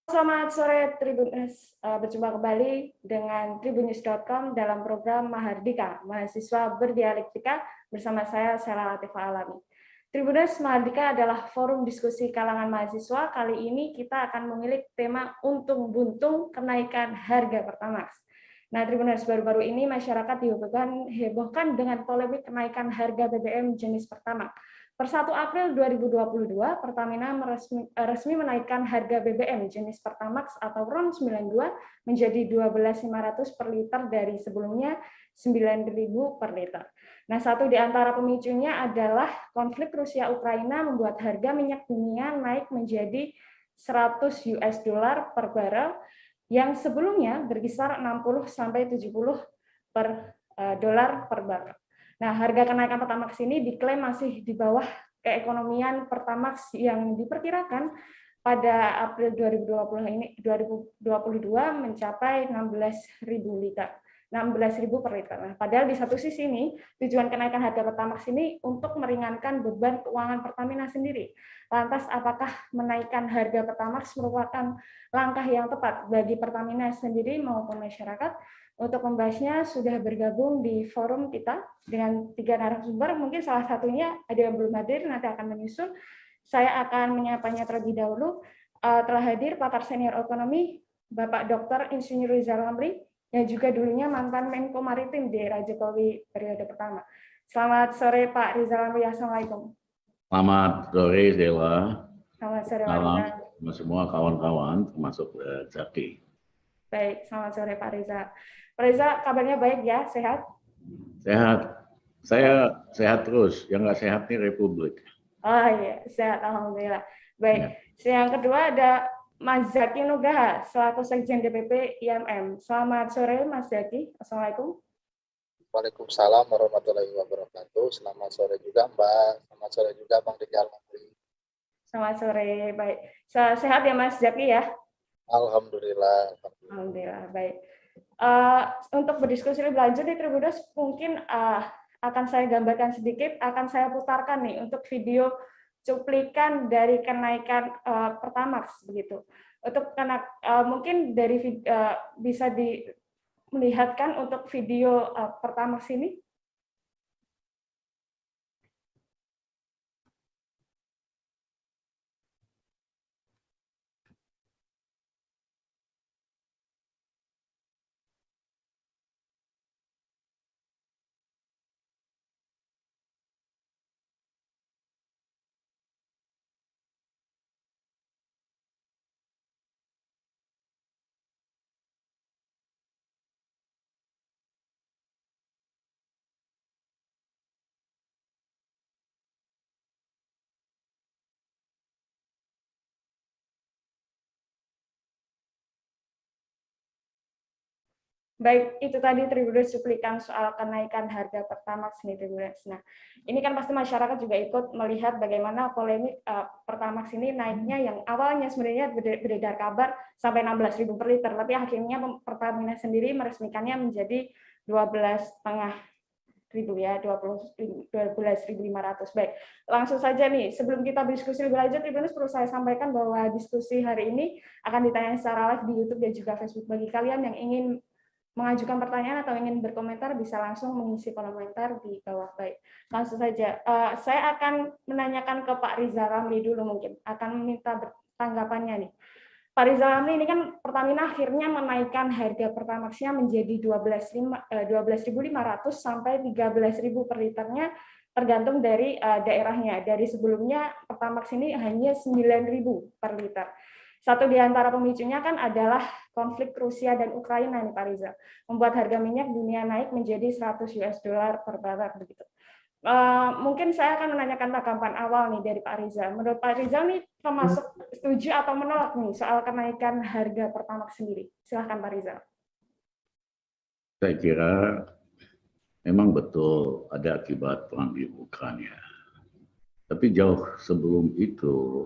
Selamat sore Tribunnews, berjumpa kembali dengan tribunnews.com dalam program Mahardika, Mahasiswa Berdialektika bersama saya, Sela Latifah Alami. Tribunnews Mahardika adalah forum diskusi kalangan mahasiswa. Kali ini kita akan memilih tema untung buntung kenaikan harga Pertamax. Nah, Tribunnews, baru-baru ini masyarakat dihebohkan dengan polemik kenaikan harga BBM jenis Pertamax. Per 1 April 2022, Pertamina resmi menaikkan harga BBM jenis Pertamax atau RON 92 menjadi 12.500 per liter dari sebelumnya 9.000 per liter. Nah, satu di antara pemicunya adalah konflik Rusia-Ukraina membuat harga minyak dunia naik menjadi 100 US dollar per barel yang sebelumnya berkisar 60 sampai 70 per dolar per barel. Nah, harga kenaikan Pertamax ini diklaim masih di bawah keekonomian Pertamax yang diperkirakan pada April 2022 mencapai 16.000 liter. 16.000 per liter. Nah, padahal di satu sisi ini, tujuan kenaikan harga Pertamax ini untuk meringankan beban keuangan Pertamina sendiri. Lantas, apakah menaikkan harga Pertamax merupakan langkah yang tepat bagi Pertamina sendiri maupun masyarakat? Untuk membahasnya sudah bergabung di forum kita dengan 3 narasumber, mungkin salah satunya ada yang belum hadir, nanti akan menyusul. Saya akan menyapanya terlebih dahulu. Telah hadir pakar senior ekonomi, Bapak Dr. Insinyur Rizal Ramli, yang juga dulunya mantan Menko Maritim di era Jokowi periode pertama. Selamat sore Pak Rizal Ramli, Assalamualaikum. Selamat sore Zela. Selamat sore Pak Rizal. Semua kawan-kawan, termasuk Zaki. Baik, selamat sore Pak Reza. Pak Reza, kabarnya baik ya? Sehat? Sehat. Saya sehat terus. Yang nggak sehat nih Republik. Oh iya, sehat. Alhamdulillah. Baik. Ya. Yang kedua ada Mas Zaki Nugraha, selaku Sekjen DPP IMM. Selamat sore Mas Zaki. Assalamualaikum. Waalaikumsalam warahmatullahi wabarakatuh. Selamat sore juga Mbak. Selamat sore juga Bang Rizal. Selamat sore. Baik. Sehat ya Mas Zaki ya? Alhamdulillah. Alhamdulillah. Baik. Untuk berdiskusi lebih lanjut di Tribunnews, mungkin akan saya gambarkan sedikit, akan saya putarkan nih untuk video cuplikan dari kenaikan Pertamax begitu. Untuk mungkin dari bisa dilihatkan untuk video Pertamax ini. Baik, itu tadi Tribunnews cuplikan soal kenaikan harga Pertamax nih Tribunnews. Nah, ini kan pasti masyarakat juga ikut melihat bagaimana polemik Pertamax ini naiknya yang awalnya sebenarnya beredar kabar sampai 16.000 per liter, tapi akhirnya Pertamina sendiri meresmikannya menjadi 12.500 ya, 12.500. Baik, langsung saja nih, sebelum kita berdiskusi lebih lanjut, Tribunnews perlu saya sampaikan bahwa diskusi hari ini akan ditayang secara live di YouTube dan juga Facebook. Bagi kalian yang ingin mengajukan pertanyaan atau ingin berkomentar bisa langsung mengisi kolom komentar di bawah. Baik, langsung saja. Saya akan menanyakan ke Pak Rizal Ramli dulu, mungkin akan meminta tanggapannya nih. Pak Rizal Ramli, ini kan Pertamina akhirnya menaikkan harga Pertamax-nya menjadi 12.500 sampai 13.000 per liternya, tergantung dari daerahnya. Dari sebelumnya Pertamax ini hanya 9.000 per liter. Satu di antara pemicunya kan adalah konflik Rusia dan Ukraina nih Pak Rizal, membuat harga minyak dunia naik menjadi 100 US dollar per barel begitu. Mungkin saya akan menanyakan tanggapan awal nih dari Pak Rizal. Menurut Pak Rizal nih termasuk setuju atau menolak nih soal kenaikan harga Pertamax sendiri? Silahkan Pak Rizal. Saya kira memang betul ada akibat perang di Ukraina. Tapi jauh sebelum itu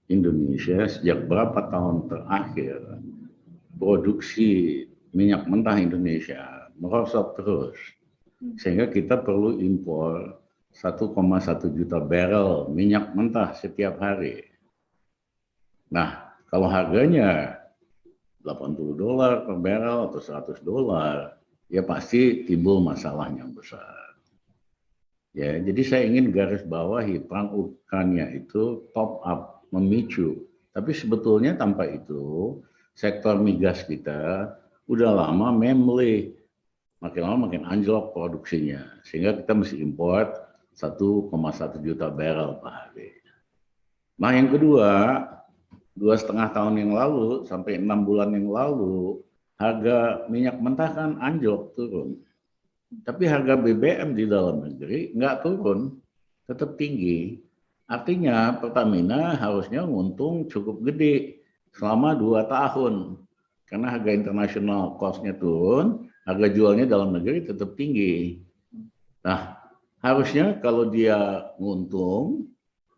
Indonesia sejak berapa tahun terakhir produksi minyak mentah Indonesia merosot terus, sehingga kita perlu impor 1,1 juta barrel minyak mentah setiap hari. Nah, kalau harganya $80 per barrel atau $100, ya pasti timbul masalah yang besar. Ya, jadi saya ingin garis bawahi perang Ukraina itu top up, memicu. Tapi sebetulnya tanpa itu, sektor migas kita udah lama memleh, makin lama makin anjlok produksinya, sehingga kita mesti import 1,1 juta barrel per hari. Nah yang kedua, 2,5 tahun yang lalu sampai 6 bulan yang lalu, harga minyak mentah kan anjlok turun. Tapi harga BBM di dalam negeri nggak turun, tetap tinggi. Artinya Pertamina harusnya untung cukup gede selama 2 tahun. Karena harga internasional cost-nya turun, harga jualnya dalam negeri tetap tinggi. Nah, harusnya kalau dia untung,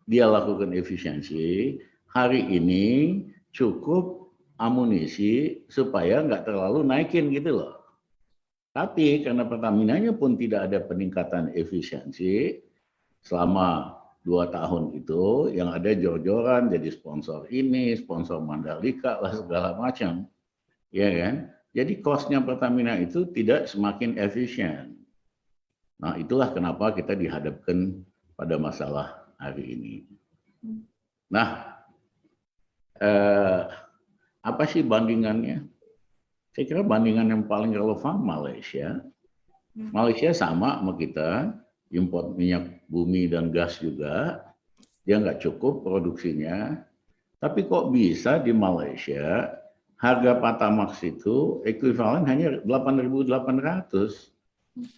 dia lakukan efisiensi, hari ini cukup amunisi supaya nggak terlalu naikin gitu loh. Tapi karena Pertaminanya pun tidak ada peningkatan efisiensi selama 2 tahun itu, yang ada jor-joran jadi sponsor ini, sponsor Mandalika lah segala macam. Ya kan? Jadi cost-nya Pertamina itu tidak semakin efisien. Nah, itulah kenapa kita dihadapkan pada masalah hari ini. Nah, apa sih bandingannya? Saya kira bandingan yang paling relevan Malaysia. Malaysia sama kita, import minyak bumi dan gas juga. Dia nggak cukup produksinya. Tapi kok bisa di Malaysia harga Pertamax itu ekuivalen hanya 8.800.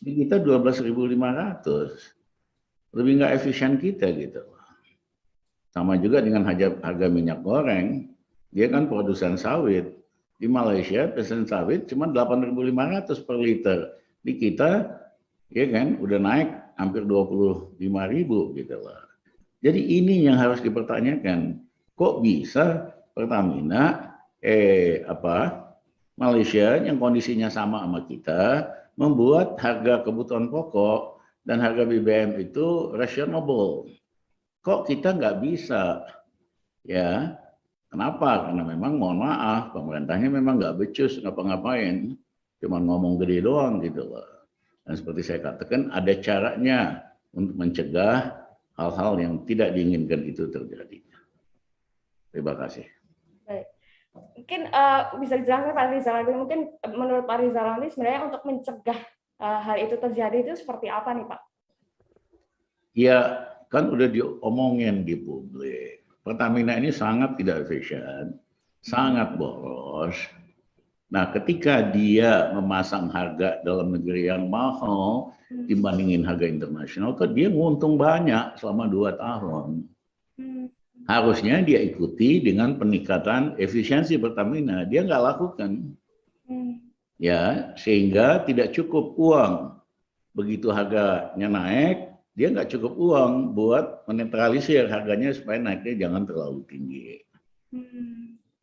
Di kita 12.500. Lebih nggak efisien kita gitu. Sama juga dengan harga minyak goreng. Dia kan produsen sawit. Di Malaysia pesen sawit cuma 8.500 per liter. Di kita ya kan udah naik hampir 25.000 gitu loh. Jadi ini yang harus dipertanyakan. Kok bisa Pertamina Malaysia yang kondisinya sama kita membuat harga kebutuhan pokok dan harga BBM itu reasonable. Kok kita nggak bisa? Ya, kenapa? Karena memang mohon maaf, pemerintahnya memang nggak becus ngapa-ngapain, cuma ngomong gede doang gitu loh. Dan seperti saya katakan, ada caranya untuk mencegah hal-hal yang tidak diinginkan itu terjadi. Terima kasih. Baik. Mungkin bisa dijelaskan Pak Rizal, mungkin menurut Pak Rizal sebenarnya untuk mencegah hal itu terjadi itu seperti apa nih Pak? Ya, kan udah diomongin di publik. Pertamina ini sangat tidak efisien, sangat boros. Nah, ketika dia memasang harga dalam negeri yang mahal dibandingin harga internasional, kan dia nguntung banyak selama 2 tahun. Harusnya dia ikuti dengan peningkatan efisiensi Pertamina. Dia nggak lakukan. Ya, sehingga tidak cukup uang. Begitu harganya naik, dia nggak cukup uang buat menetralisir harganya supaya naiknya jangan terlalu tinggi.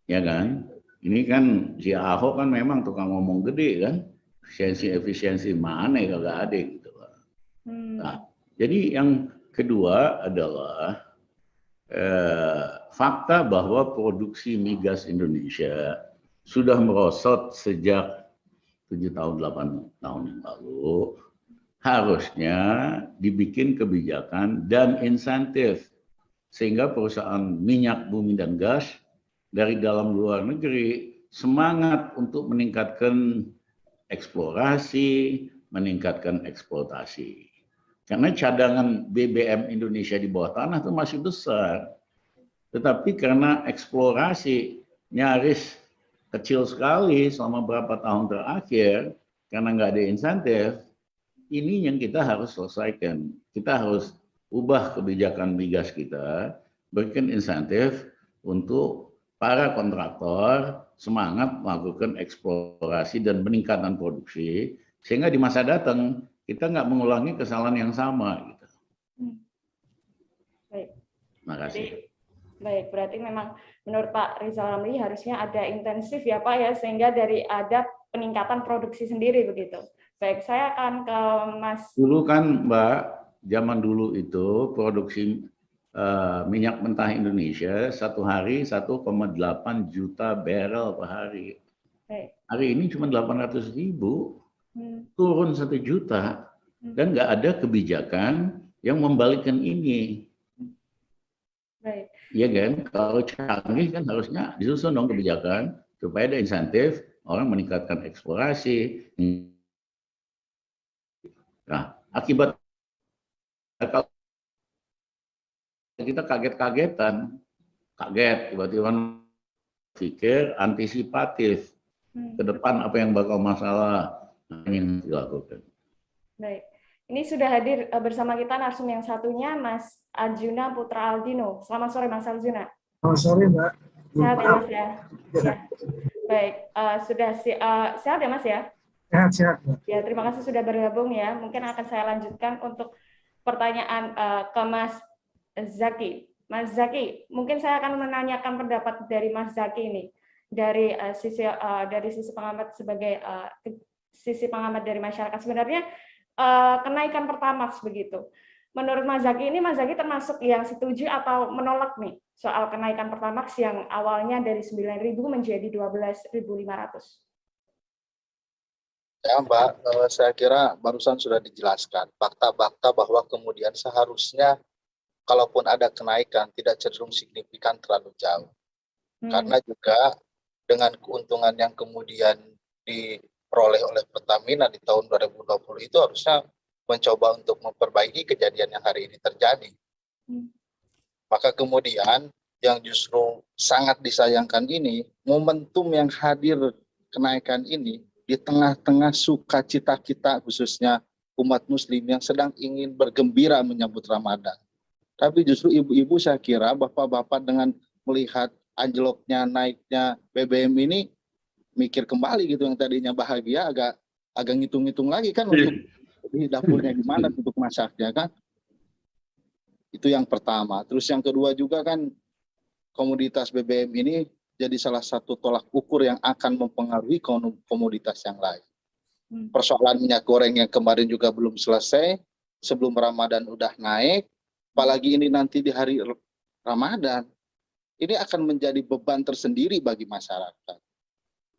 Ya kan? Ini kan si Ahok kan memang tukang ngomong gede kan. Efisiensi mana ya kagak ada gitu. Nah, jadi yang kedua adalah fakta bahwa produksi migas Indonesia sudah merosot sejak 7 tahun, 8 tahun yang lalu. Harusnya dibikin kebijakan dan insentif sehingga perusahaan minyak bumi dan gas dari dalam luar negeri semangat untuk meningkatkan eksplorasi, meningkatkan eksploitasi. Karena cadangan BBM Indonesia di bawah tanah itu masih besar. Tetapi karena eksplorasi nyaris kecil sekali selama beberapa tahun terakhir, karena nggak ada insentif, ini yang kita harus selesaikan. Kita harus ubah kebijakan migas kita, berikan insentif untuk para kontraktor semangat melakukan eksplorasi dan peningkatan produksi, sehingga di masa datang kita nggak mengulangi kesalahan yang sama. Gitu. Baik. Terima kasih. Baik, berarti memang menurut Pak Rizal Ramli harusnya ada intensif ya Pak ya, sehingga dari ada peningkatan produksi sendiri begitu. Baik, saya akan ke Mas. Dulu kan Mbak, zaman dulu itu produksi minyak mentah Indonesia satu hari 1,8 juta barrel per hari. Baik. Hari ini cuma 800.000, Hmm. turun 1 juta, dan nggak ada kebijakan yang membalikkan ini. Baik. Iya kan? Kalau canggih kan harusnya disusun dong kebijakan supaya ada insentif orang meningkatkan eksplorasi. Nah, akibat kalau kita kaget-kagetan, kaget tiba-tiba pikir antisipatif ke depan apa yang bakal masalah yang dilakukan. Baik. Ini sudah hadir bersama kita narsum yang satunya, Mas Arjuna Putra Aldino. Selamat sore, Mas Arjuna. Selamat sore, Mbak. Sehat ya, Mas ya? Ya. Baik, sudah sehat ya, Mas ya? Sehat, Mbak. Ya, terima kasih sudah bergabung ya. Mungkin akan saya lanjutkan untuk pertanyaan ke Mas Zaki. Mas Zaki, mungkin saya akan menanyakan pendapat dari Mas Zaki ini dari sisi pengamat sebagai sisi pengamat dari masyarakat. Sebenarnya kenaikan Pertamax begitu. Menurut Mas Zaki ini, Mas Zaki termasuk yang setuju atau menolak nih soal kenaikan Pertamax yang awalnya dari 9.000 menjadi 12.500? Ya Mbak, saya kira barusan sudah dijelaskan fakta-fakta bahwa kemudian seharusnya kalaupun ada kenaikan tidak cenderung signifikan terlalu jauh. Karena juga dengan keuntungan yang kemudian diperoleh oleh Pertamina di tahun 2020 itu harusnya mencoba untuk memperbaiki kejadian yang hari ini terjadi. Maka kemudian yang justru sangat disayangkan ini, momentum yang hadir kenaikan ini di tengah-tengah sukacita kita khususnya umat muslim yang sedang ingin bergembira menyambut Ramadan. Tapi justru ibu-ibu saya kira bapak-bapak dengan melihat anjloknya naiknya BBM ini mikir kembali gitu, yang tadinya bahagia agak ngitung-ngitung lagi kan untuk di dapurnya gimana untuk masaknya kan. Itu yang pertama. Terus yang kedua juga kan komoditas BBM ini jadi salah satu tolak ukur yang akan mempengaruhi komoditas yang lain. Persoalan minyak goreng yang kemarin juga belum selesai, sebelum Ramadan udah naik, apalagi ini nanti di hari Ramadan, ini akan menjadi beban tersendiri bagi masyarakat.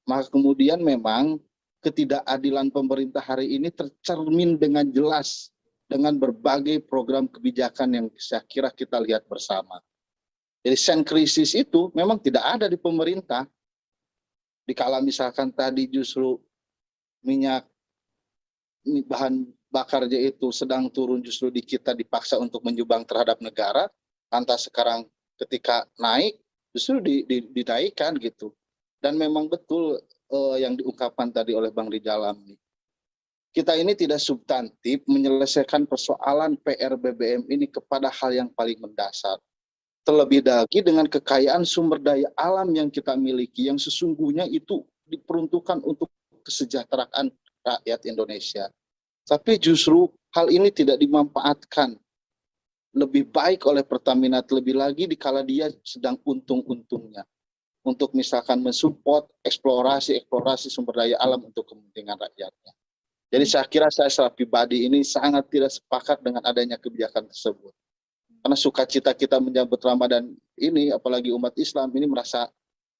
Maka kemudian memang ketidakadilan pemerintah hari ini tercermin dengan jelas dengan berbagai program kebijakan yang saya kira kita lihat bersama. Jadi sen krisis itu memang tidak ada di pemerintah. Dikala misalkan tadi justru minyak bahan bakarnya itu sedang turun, justru di kita dipaksa untuk menyumbang terhadap negara, lantas sekarang ketika naik justru dinaikkan gitu. Dan memang betul yang diungkapkan tadi oleh Bang Rizal Amli. Kita ini tidak substantif menyelesaikan persoalan PR BBM ini kepada hal yang paling mendasar. Terlebih lagi dengan kekayaan sumber daya alam yang kita miliki, yang sesungguhnya itu diperuntukkan untuk kesejahteraan rakyat Indonesia. Tapi justru hal ini tidak dimanfaatkan lebih baik oleh Pertamina, terlebih lagi dikala dia sedang untung-untungnya. Untuk misalkan mensupport eksplorasi sumber daya alam untuk kepentingan rakyatnya. Jadi saya kira saya secara pribadi ini sangat tidak sepakat dengan adanya kebijakan tersebut. Karena sukacita kita menyambut Ramadan ini, apalagi umat Islam ini merasa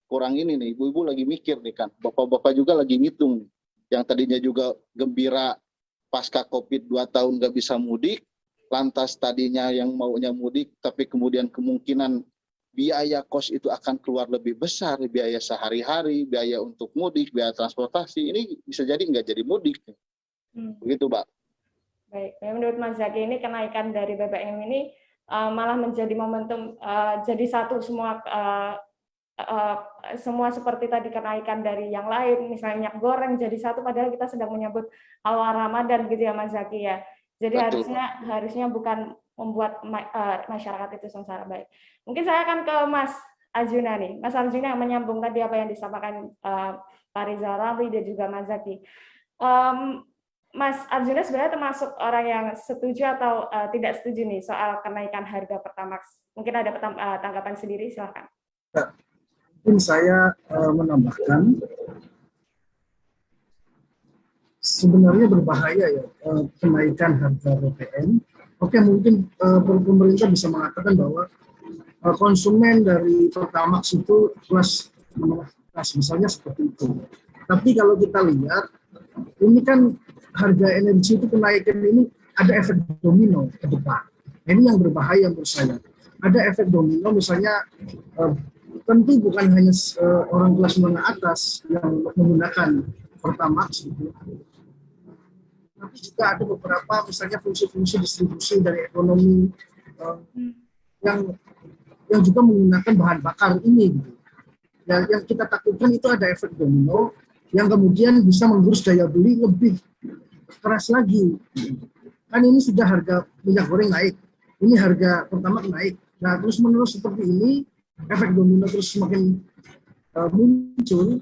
kurang ini nih. Ibu-ibu lagi mikir nih kan, bapak-bapak juga lagi ngitung nih. Yang tadinya juga gembira pasca COVID 2 tahun nggak bisa mudik, lantas tadinya yang maunya mudik, tapi kemudian kemungkinan biaya kos itu akan keluar lebih besar, biaya sehari-hari, biaya untuk mudik, biaya transportasi, ini bisa jadi nggak jadi mudik. Begitu, Mbak. Baik, menurut Mas Zaki ini kenaikan dari BBM ini malah menjadi momentum jadi satu semua seperti tadi kenaikan dari yang lain, misalnya minyak goreng jadi satu, padahal kita sedang menyambut awal Ramadan gitu ya Mas Zaki ya. Jadi harusnya bukan membuat masyarakat itu sengsara. Baik. Mungkin saya akan ke Mas Arjuna nih. Mas Arjuna yang menyambung tadi apa yang disampaikan Pak Rizal Ramli dan juga Mas Zaki. Mas Arjuna sebenarnya termasuk orang yang setuju atau tidak setuju nih soal kenaikan harga Pertamax. Mungkin ada tanggapan sendiri, silakan. Ya, mungkin saya menambahkan, sebenarnya berbahaya ya kenaikan harga BBM. Oke, mungkin pemerintah bisa mengatakan bahwa konsumen dari Pertamax itu kelas menengah atas, misalnya seperti itu. Tapi kalau kita lihat, ini kan harga energi itu kenaikan ini ada efek domino ke depan. Ini yang berbahaya menurut saya. Ada efek domino, misalnya tentu bukan hanya orang kelas menengah atas yang menggunakan Pertamax gitu, tapi juga ada beberapa misalnya fungsi-fungsi distribusi dari ekonomi yang juga menggunakan bahan bakar ini gitu. Yang kita takutkan itu ada efek domino yang kemudian bisa menggerus daya beli lebih keras lagi. Kan ini sudah harga minyak goreng naik, ini harga Pertamax naik. Nah terus menerus seperti ini, efek domino terus semakin muncul,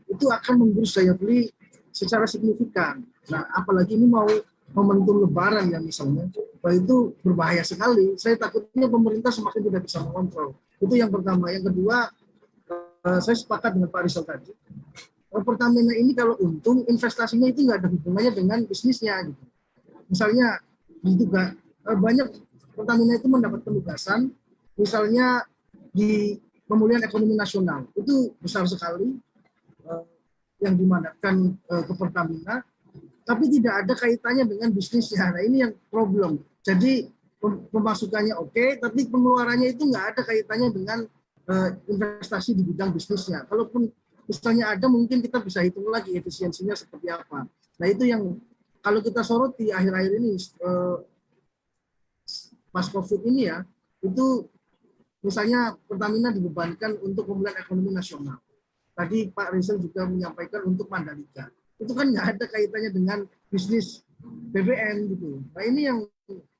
itu akan menggerus daya beli secara signifikan. Nah apalagi ini mau momentum Lebaran ya misalnya, itu berbahaya sekali. Saya takutnya pemerintah semakin tidak bisa mengontrol. Itu yang pertama. Yang kedua, saya sepakat dengan Pak Rizal tadi. Pertamina ini kalau untung, investasinya itu nggak ada hubungannya dengan bisnisnya. Gitu. Misalnya, juga banyak Pertamina itu mendapat penugasan, misalnya di pemulihan ekonomi nasional. Itu besar sekali yang dimandatkan ke Pertamina, tapi tidak ada kaitannya dengan bisnisnya. Nah ini yang problem. Jadi pemasukannya oke, tapi pengeluarannya itu nggak ada kaitannya dengan investasi di bidang bisnisnya. Kalaupun misalnya ada, mungkin kita bisa hitung lagi efisiensinya seperti apa. Nah itu yang kalau kita soroti akhir-akhir ini pas COVID ini ya, itu misalnya Pertamina dibebankan untuk pemulihan ekonomi nasional. Tadi Pak Rizal juga menyampaikan untuk Mandalika. Itu kan nggak ada kaitannya dengan bisnis BBM gitu. Nah ini yang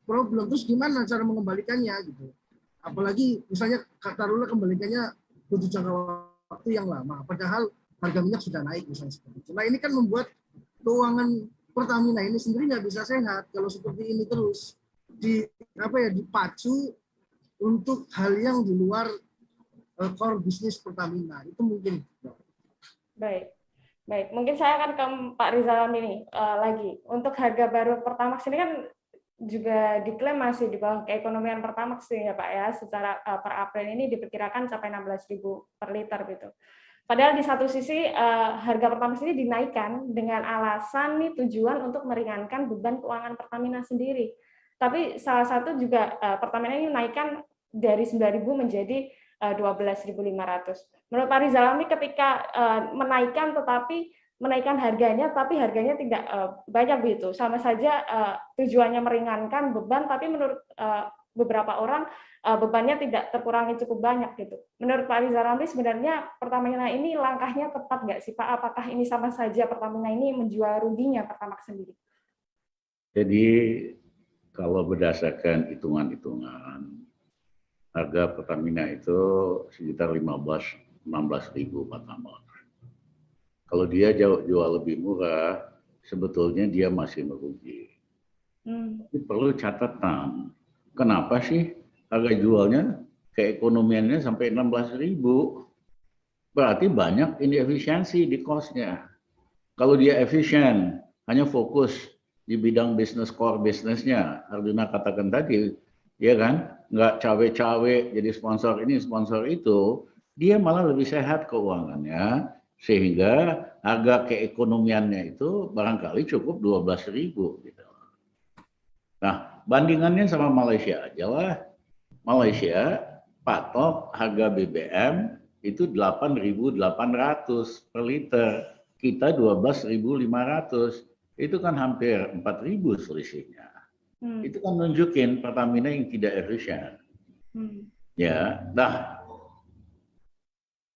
problem. Terus gimana cara mengembalikannya gitu? Apalagi misalnya katakanlah kembalikannya butuh jangka waktu yang lama. Padahal harga minyak sudah naik misalnya seperti itu. Nah ini kan membuat keuangan Pertamina ini sendiri nggak bisa sehat kalau seperti ini terus dipacu untuk hal yang di luar core bisnis Pertamina. Itu mungkin. Baik. Mungkin saya akan ke Pak Rizal ini lagi. Untuk harga baru Pertamax ini kan juga diklaim masih di bawah keekonomian Pertamax ya Pak ya. Secara per April ini diperkirakan sampai 16.000 per liter gitu. Padahal di satu sisi harga Pertamax ini dinaikkan dengan alasan nih tujuan untuk meringankan beban keuangan Pertamina sendiri. Tapi salah satu juga Pertamina ini menaikkan dari 9.000 menjadi 12.500. Menurut Pak Rizal ini ketika menaikkan harganya, tapi harganya tidak banyak begitu. Sama saja tujuannya meringankan beban, tapi menurut beberapa orang bebannya tidak terkurangi cukup banyak gitu. Menurut Pak Rizal Ramli sebenarnya Pertamina ini langkahnya tepat nggak sih Pak? Apakah ini sama saja Pertamina ini menjual ruginya Pertamax sendiri? Jadi kalau berdasarkan hitungan-hitungan, harga Pertamina itu sekitar 16.000 Pertamax. Kalau dia jual lebih murah, sebetulnya dia masih merugi. Tapi perlu catatan, kenapa sih harga jualnya keekonomiannya sampai 16.000? Berarti banyak inefisiensi di cost-nya. Kalau dia efisien, hanya fokus di bidang bisnis core bisnisnya, Ardina katakan tadi, ya kan, nggak cawe-cawe jadi sponsor ini, sponsor itu, dia malah lebih sehat keuangannya, sehingga harga keekonomiannya itu barangkali cukup 12.000 gitu. Nah, bandingannya sama Malaysia aja lah. Malaysia patok harga BBM itu 8.800 per liter, kita 12.500. Itu kan hampir 4.000 selisihnya. Itu kan nunjukin Pertamina yang tidak efisien. Ya, nah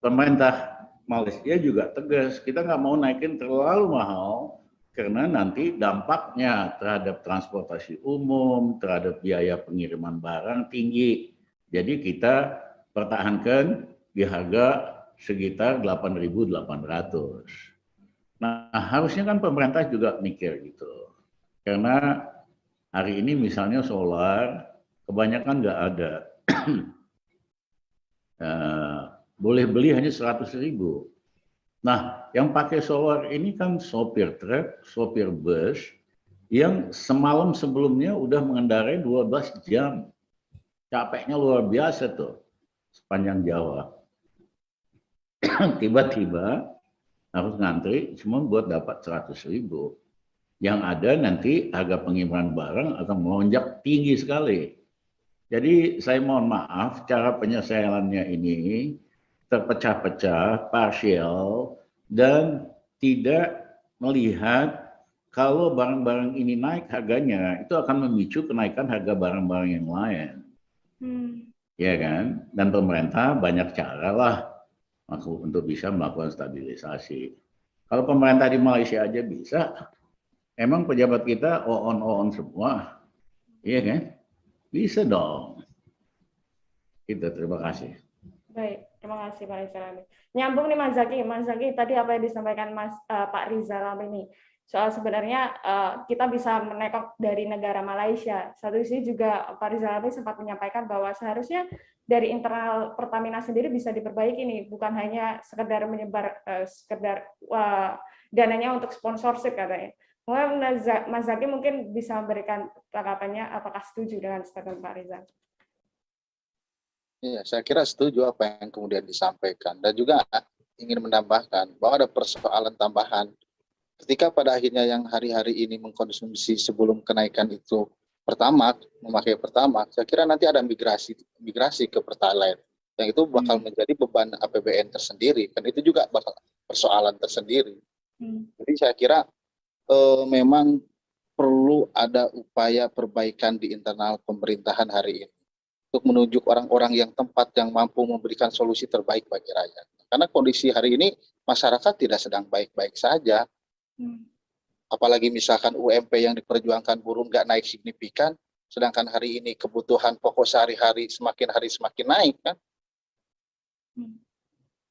pemerintah Malaysia juga tegas, kita nggak mau naikin terlalu mahal karena nanti dampaknya terhadap transportasi umum, terhadap biaya pengiriman barang tinggi. Jadi kita pertahankan di harga sekitar 8.800. Nah, harusnya kan pemerintah juga mikir gitu. Karena hari ini misalnya solar, kebanyakan nggak ada. Boleh beli hanya 100.000. Nah, yang pakai solar ini kan sopir truk, sopir bus, yang semalam sebelumnya udah mengendarai 12 jam. Capeknya luar biasa tuh, sepanjang Jawa. Tiba-tiba harus ngantri cuma buat dapat 100.000. Yang ada nanti harga pengiriman barang akan melonjak tinggi sekali. Jadi saya mohon maaf, cara penyelesaiannya ini terpecah-pecah, parsial, dan tidak melihat kalau barang-barang ini naik harganya, itu akan memicu kenaikan harga barang-barang yang lain. Ya kan? Dan pemerintah banyak cara lah untuk bisa melakukan stabilisasi. Kalau pemerintah di Malaysia aja bisa, emang pejabat kita on semua, iya kan? Bisa dong. Itu, terima kasih. Baik, terima kasih Pak Rizal. Nyambung nih Mas Zaki tadi apa yang disampaikan Pak Rizal ini soal sebenarnya kita bisa menekok dari negara Malaysia. Satu sisi juga Pak Rizal sempat menyampaikan bahwa seharusnya dari internal Pertamina sendiri bisa diperbaiki nih, bukan hanya sekedar menyebar dananya untuk sponsorship katanya. Mas Zaki mungkin bisa memberikan tanggapannya, apakah setuju dengan statement Pak Rizal? Iya, saya kira setuju apa yang kemudian disampaikan, dan juga ingin menambahkan bahwa ada persoalan tambahan. Ketika pada akhirnya yang hari-hari ini mengkonsumsi sebelum kenaikan itu Pertamax, memakai Pertamax, saya kira nanti ada migrasi ke Pertalite, yang itu bakal menjadi beban APBN tersendiri, dan itu juga bakal persoalan tersendiri. Jadi saya kira memang perlu ada upaya perbaikan di internal pemerintahan hari ini untuk menunjuk orang-orang yang tepat yang mampu memberikan solusi terbaik bagi rakyat. Karena kondisi hari ini masyarakat tidak sedang baik-baik saja. Apalagi misalkan UMP yang diperjuangkan buruh nggak naik signifikan, sedangkan hari ini kebutuhan pokok sehari-hari semakin hari semakin naik kan.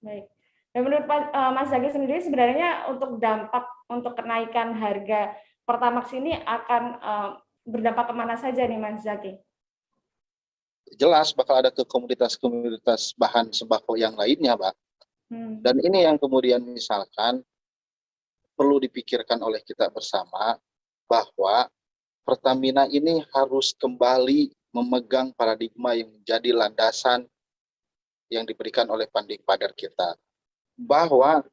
Baik. Dan menurut Mas Zaki sendiri sebenarnya untuk dampak untuk kenaikan harga Pertamax ini akan berdampak kemana saja nih Mas Zaki? Jelas bakal ada ke komunitas-komunitas bahan sembako yang lainnya, Pak. Dan ini yang kemudian misalkan perlu dipikirkan oleh kita bersama bahwa Pertamina ini harus kembali memegang paradigma yang menjadi landasan yang diberikan oleh Panding Padar kita. Bahwa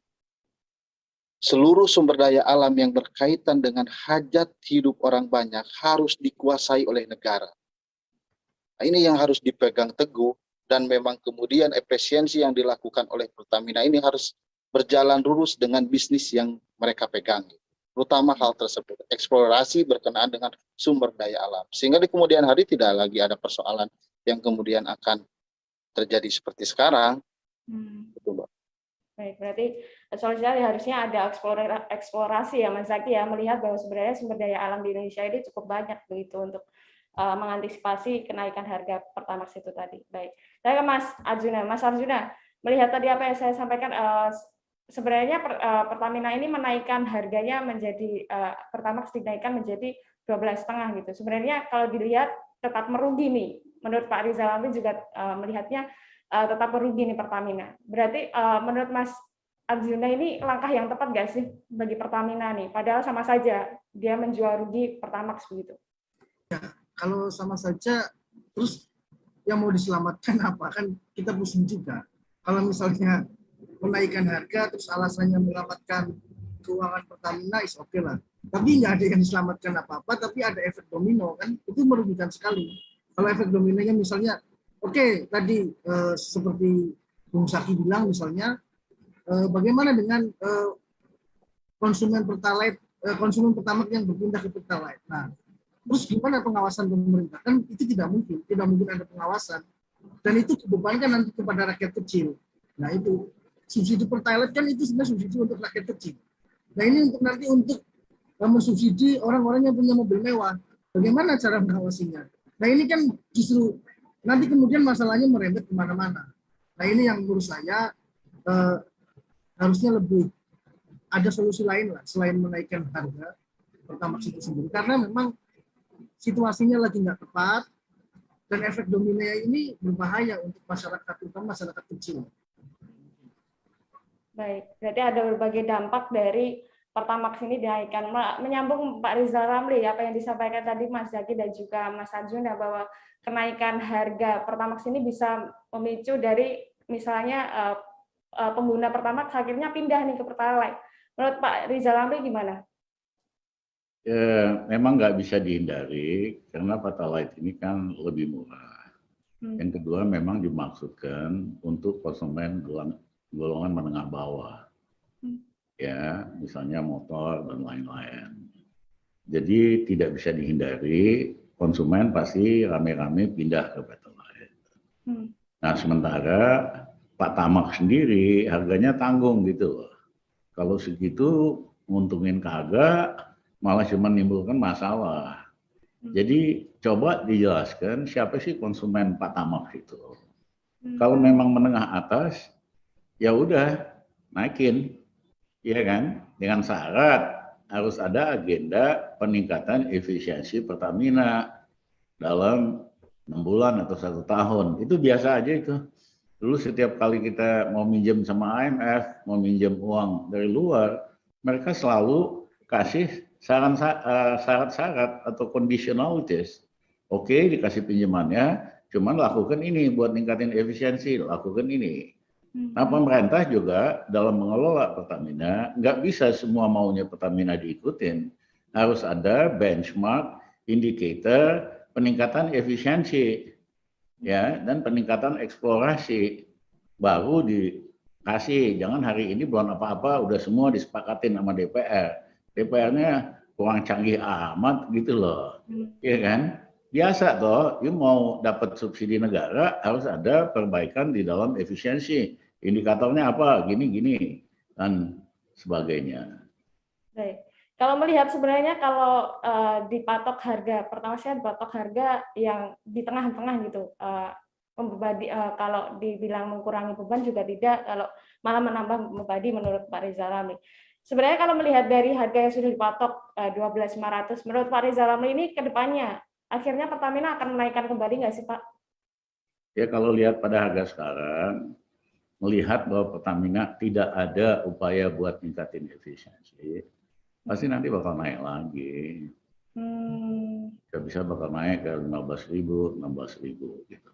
seluruh sumber daya alam yang berkaitan dengan hajat hidup orang banyak harus dikuasai oleh negara. Nah, ini yang harus dipegang teguh, dan memang kemudian efisiensi yang dilakukan oleh Pertamina ini harus berjalan lurus dengan bisnis yang mereka pegang. Terutama hal tersebut, eksplorasi berkenaan dengan sumber daya alam. Sehingga di kemudian hari tidak lagi ada persoalan yang kemudian akan terjadi seperti sekarang. Betul, Mbak. Baik, berarti solusinya harusnya ada eksplorasi ya Mas Zaki ya, melihat bahwa sebenarnya sumber daya alam di Indonesia ini cukup banyak begitu untuk mengantisipasi kenaikan harga Pertamax itu tadi. Baik, saya ke Mas Arjuna, melihat tadi apa yang saya sampaikan, sebenarnya Pertamina ini menaikkan harganya menjadi Pertamax dinaikkan menjadi 12,5 gitu. Sebenarnya kalau dilihat tetap merugi nih. Menurut Pak Rizal Ramli juga melihatnya tetap merugi nih Pertamina. Berarti menurut Mas Arjuna ini langkah yang tepat nggak sih bagi Pertamina nih? Padahal sama saja dia menjual rugi Pertamax begitu. Ya, kalau sama saja, terus yang mau diselamatkan apa? Kan kita pusing juga. Kalau misalnya menaikkan harga, terus alasannya menyelamatkan keuangan Pertamina, is oke lah. Tapi nggak ada yang diselamatkan apa-apa, tapi ada efek domino, kan? Itu merugikan sekali. Kalau efek dominonya misalnya, oke, tadi seperti Bung Saki bilang misalnya, bagaimana dengan konsumen Pertalite, konsumen Pertamax yang berpindah ke Pertalite? Nah, terus gimana pengawasan pemerintah? Kan itu tidak mungkin ada pengawasan. Dan itu dibebankan nanti kepada rakyat kecil. Nah itu, subsidi Pertalite kan itu sebenarnya subsidi untuk rakyat kecil. Nah ini untuk nanti untuk mensubsidi orang-orang yang punya mobil mewah. Bagaimana cara mengawasinya? Nah ini kan justru nanti kemudian masalahnya merembet kemana-mana. Nah ini yang menurut saya harusnya lebih ada solusi lain lah selain menaikkan harga Pertamax itu sendiri. Karena memang situasinya lagi nggak tepat, dan efek domino ini berbahaya untuk masyarakat, terutama masyarakat kecil. Baik, berarti ada berbagai dampak dari Pertamax ini dinaikkan. Menyambung Pak Rizal Ramli, apa yang disampaikan tadi Mas Zaki dan juga Mas Arjuna, bahwa kenaikan harga Pertamax ini bisa memicu dari misalnya pengguna Pertamax akhirnya pindah nih ke Pertalite. Menurut Pak Rizal Ramli gimana? Ya, memang nggak bisa dihindari karena Pertalite ini kan lebih murah. Yang kedua memang dimaksudkan untuk konsumen golongan menengah bawah. Ya, misalnya motor dan lain-lain. Jadi tidak bisa dihindari, konsumen pasti rame-rame pindah ke Pertalite. Nah, sementara Pak Tamax sendiri harganya tanggung gitu. Kalau segitu nguntungin kagak, malah cuma menimbulkan masalah. Jadi coba dijelaskan siapa sih konsumen Pak Tamax itu. Kalau memang menengah atas, ya udah naikin. Iya kan? Dengan syarat harus ada agenda peningkatan efisiensi Pertamina dalam 6 bulan atau 1 tahun. Itu biasa aja itu. Dulu setiap kali kita mau minjem sama IMF, mau minjem uang dari luar, mereka selalu kasih syarat-syarat atau conditionalities. Oke, dikasih pinjamannya, cuman lakukan ini buat ningkatin efisiensi, lakukan ini. Nah, pemerintah juga dalam mengelola Pertamina nggak bisa semua maunya Pertamina diikutin. Harus ada benchmark, indikator, peningkatan efisiensi, ya, dan peningkatan eksplorasi. Baru dikasih. Jangan hari ini belum apa-apa, udah semua disepakatin sama DPR. DPR-nya kurang canggih amat gitu loh, ya kan? Biasa toh, you mau dapat subsidi negara harus ada perbaikan di dalam efisiensi. Indikatornya apa? Gini-gini dan sebagainya. Baik. Kalau melihat sebenarnya kalau dipatok harga, pertama saya dipatok harga yang di tengah-tengah gitu. Kalau dibilang mengurangi beban juga tidak, kalau malah menambah membebani menurut Pak Rizal Ramli. Sebenarnya kalau melihat dari harga yang sudah dipatok 12.500, menurut Pak Rizal Ramli ini ke depannya akhirnya Pertamina akan menaikkan kembali nggak sih, Pak? Ya, kalau lihat pada harga sekarang, melihat bahwa Pertamina tidak ada upaya buat ningkatin efisiensi, pasti nanti bakal naik lagi. Bisa bakal naik ke 15.000, 16.000 gitu.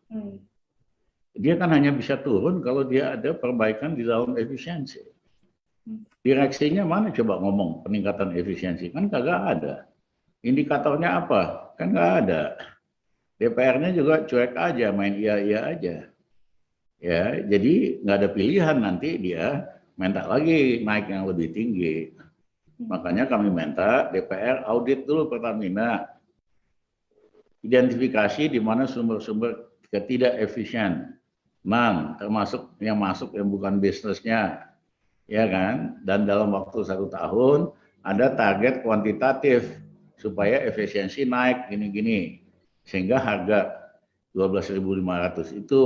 Dia kan hanya bisa turun kalau dia ada perbaikan di dalam efisiensi. Direksinya mana coba ngomong peningkatan efisiensi? Kan kagak ada. Indikatornya apa? Kan nggak ada. DPR-nya juga cuek aja, main iya-iya aja. Ya, jadi nggak ada pilihan, nanti dia minta lagi naik yang lebih tinggi. Makanya kami minta DPR audit dulu Pertamina. Identifikasi di mana sumber-sumber ketidak efisien. Termasuk yang masuk yang bukan bisnisnya. Ya kan? Dan dalam waktu 1 tahun ada target kuantitatif supaya efisiensi naik gini-gini. Sehingga harga 12.500 itu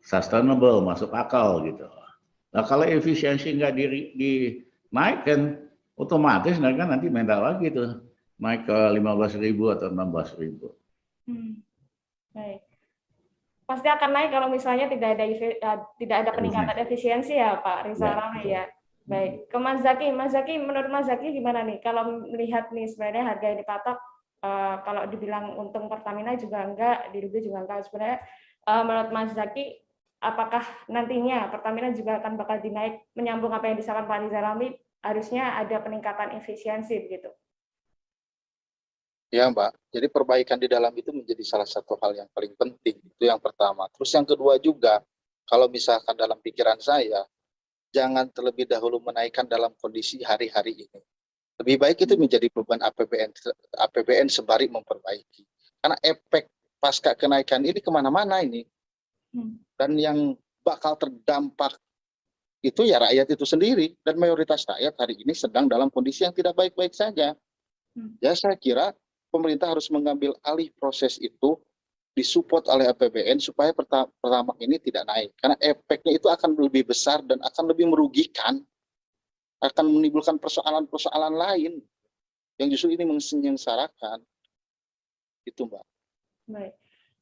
sustainable, masuk akal gitu. Nah, kalau efisiensi nggak dinaikkan, otomatis mereka nanti minta lagi tuh naik ke 15.000 atau 16.000. Baik. Pasti akan naik kalau misalnya tidak ada peningkatan efisiensi ya Pak Rizal Ramli ya. Baik. Ke Mas Zaki, menurut Mas Zaki gimana nih kalau melihat nih sebenarnya harga yang dipatok, kalau dibilang untung Pertamina juga enggak, dirugi juga enggak. Sebenarnya menurut Mas Zaki, apakah nantinya Pertamina juga akan bakal dinaik, menyambung apa yang disampaikan Pak Rizal Ramli, harusnya ada peningkatan efisiensi begitu? Ya Mbak, jadi perbaikan di dalam itu menjadi salah satu hal yang paling penting, itu yang pertama. Terus yang kedua juga, kalau misalkan dalam pikiran saya, jangan terlebih dahulu menaikkan dalam kondisi hari-hari ini. Lebih baik itu menjadi beban APBN sembari memperbaiki. Karena efek pasca kenaikan ini kemana-mana ini. Dan yang bakal terdampak itu ya rakyat itu sendiri. Dan mayoritas rakyat hari ini sedang dalam kondisi yang tidak baik-baik saja. Ya saya kira pemerintah harus mengambil alih proses itu, disupport oleh APBN supaya Pertamax ini tidak naik. Karena efeknya itu akan lebih besar dan akan lebih merugikan, akan menimbulkan persoalan-persoalan lain yang justru ini menyengsarakan. Itu Mbak. Baik.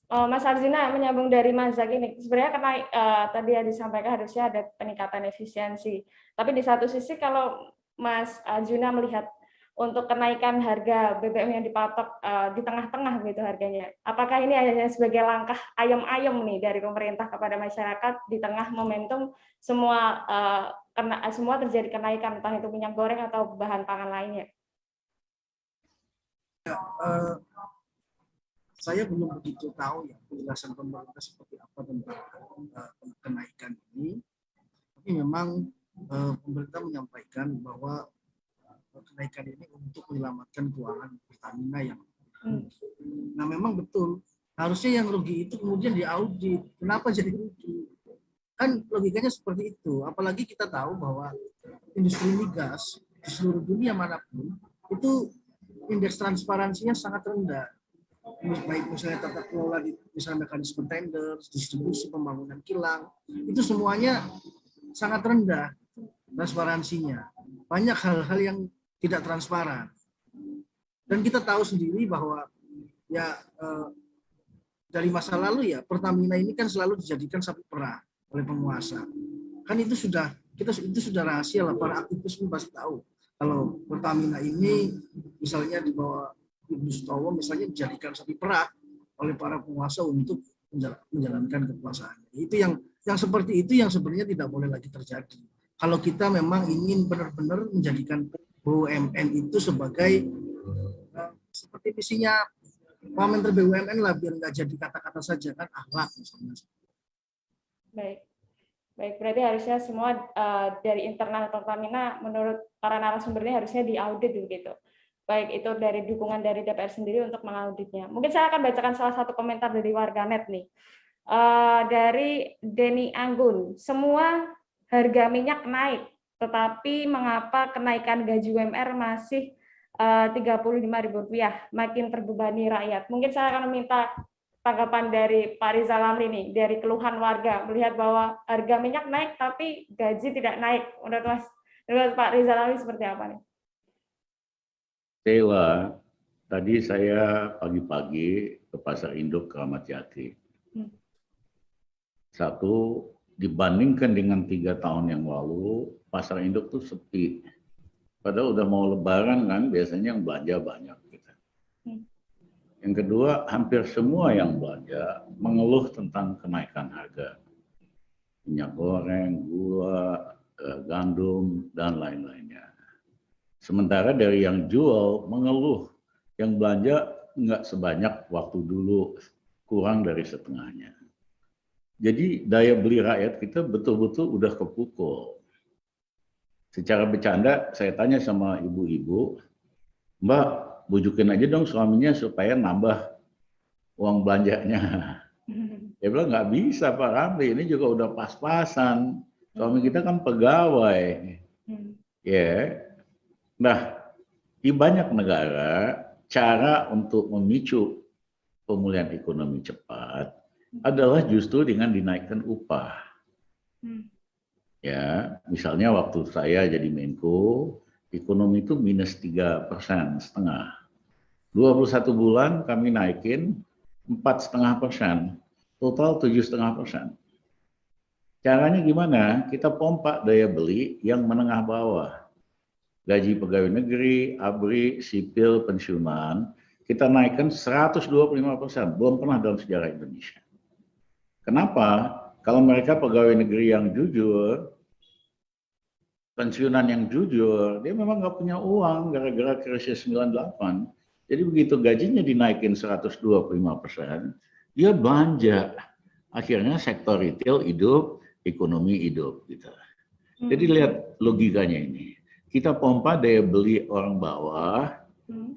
Mas Arzina, menyambung dari Mas Zaki ini, sebenarnya karena tadi yang disampaikan harusnya ada peningkatan efisiensi. Tapi di satu sisi kalau Mas Arzina melihat untuk kenaikan harga BBM yang dipatok di tengah-tengah begitu harganya. Apakah ini hanya sebagai langkah ayam-ayam nih dari pemerintah kepada masyarakat di tengah momentum semua semua terjadi kenaikan, entah itu minyak goreng atau bahan pangan lainnya? Saya belum begitu tahu ya penjelasan pemerintah seperti apa tentang kenaikan ini. Tapi memang pemerintah menyampaikan bahwa kenaikan ini untuk menyelamatkan keuangan Pertamina yang Nah memang betul, harusnya yang rugi itu kemudian diaudit. Kenapa jadi rugi? Kan logikanya seperti itu. Apalagi kita tahu bahwa industri migas di seluruh dunia manapun itu indeks transparansinya sangat rendah. Baik misalnya tata kelola, misalnya mekanisme tender, distribusi, pembangunan kilang, itu semuanya sangat rendah transparansinya. Banyak hal-hal yang tidak transparan. Dan kita tahu sendiri bahwa ya dari masa lalu ya Pertamina ini kan selalu dijadikan sapi perah oleh penguasa. Kan itu sudah rahasia lah, para aktivis pun pasti tahu kalau Pertamina ini misalnya di bawah Ibu Sutowo misalnya dijadikan sapi perah oleh para penguasa untuk menjalankan kekuasaannya. Itu yang seperti itu yang sebenarnya tidak boleh lagi terjadi. Kalau kita memang ingin benar-benar menjadikan BUMN itu sebagai seperti visinya Pak Menteri BUMN lah, biar nggak jadi kata-kata saja, kan akhlak misalnya. Baik, berarti harusnya semua dari internal Pertamina menurut para narasumbernya harusnya diaudit begitu. Baik itu dari dukungan dari DPR sendiri untuk mengauditnya. Mungkin saya akan bacakan salah satu komentar dari warganet nih. Dari Denny Anggun, semua harga minyak naik, tetapi mengapa kenaikan gaji UMR masih Rp35.000, makin terbebani rakyat? Mungkin saya akan meminta tanggapan dari Pak Rizal Ramli nih, dari keluhan warga melihat bahwa harga minyak naik tapi gaji tidak naik. Menurut Pak Rizal Ramli seperti apa nih? Sheila, tadi saya pagi-pagi ke Pasar Induk Kramat Jati. Satu, dibandingkan dengan 3 tahun yang lalu, Pasar Induk tuh sepi. Padahal udah mau Lebaran kan, biasanya yang belanja banyak. Gitu. Yang kedua, hampir semua yang belanja mengeluh tentang kenaikan harga. Minyak goreng, gula, gandum, dan lain-lainnya. Sementara dari yang jual mengeluh, yang belanja nggak sebanyak waktu dulu, kurang dari setengahnya. Jadi daya beli rakyat kita betul-betul udah kepukul. Secara bercanda, saya tanya sama ibu-ibu, Mbak, bujukin aja dong suaminya supaya nambah uang belanjanya. Dia bilang, nggak bisa Pak Ramli, ini juga udah pas-pasan. Suami kita kan pegawai. Ya. Nah, di banyak negara, cara untuk memicu pemulihan ekonomi cepat adalah justru dengan dinaikkan upah. Ya, misalnya waktu saya jadi Menko, ekonomi itu minus 3,5%. 21 bulan kami naikin 4,5%, total 7,5%. Caranya gimana? Kita pompa daya beli yang menengah bawah. Gaji pegawai negeri, ABRI, sipil, pensiunan, kita naikkan 125%, belum pernah dalam sejarah Indonesia. Kenapa? Kalau mereka pegawai negeri yang jujur, pensiunan yang jujur, dia memang nggak punya uang gara-gara krisis 98. Jadi begitu gajinya dinaikin 125%, dia belanja. Akhirnya sektor retail hidup, ekonomi hidup. Gitu. Jadi lihat logikanya ini. Kita pompa daya beli orang bawah,